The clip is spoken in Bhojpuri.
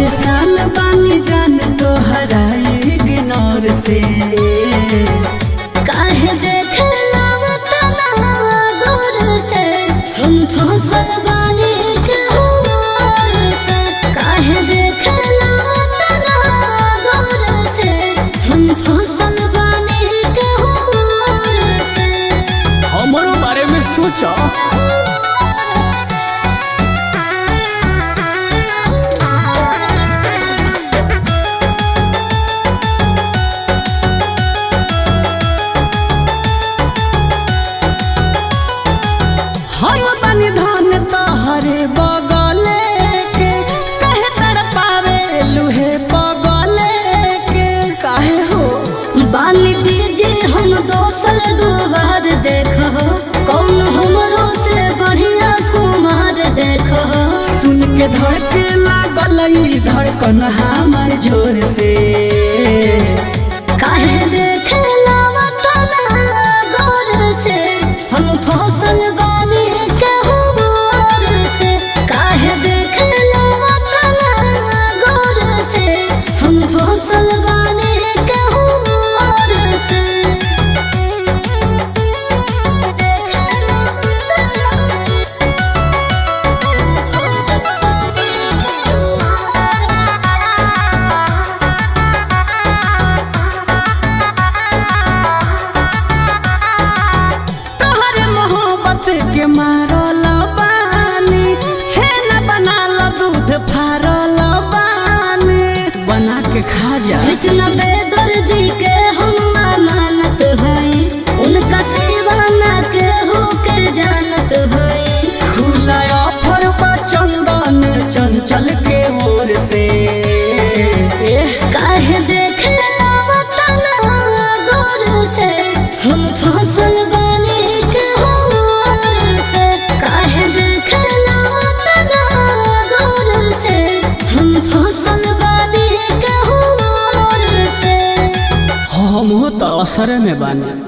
परेशान बानी जान तो हराई इग्नोर से। काहे देखला तना गौर से हम फसल बानी कहूर से। काहे देखला तना गौर से हम फसल बानी कहूर से। हमरो बारे में सोचा हम बनी धन तोहरे बगले के कहे तड़पावे लुहे बगले के काहे हो। बानी दीजिए हम दोसल दोबार देखो कौन हमरो से बढ़िया कुमार देखो। सुन के धड़के लागल ई धड़कन हमर जोर से। काहे देखला तना गौर से हम फसल बानी कहूर से। काहे देखला तना गौर से हम फसल बानी कहूर से। तोहरे मोहब्बत के मारल बानी छेना बनाल दूध फारल बानी बना के खा जा। कृष्ण बेदर्दी के हम मानत हई उनका सेवा न के होकर जानत हई। खुला ऑफर बा चंदन चंचल के ओर से। काहे देखला तना गौर से हम फसल बानी कहूर से। काहे देखला तना गौर से हम फसल बानी कहूर से। हम तो असर में बानी।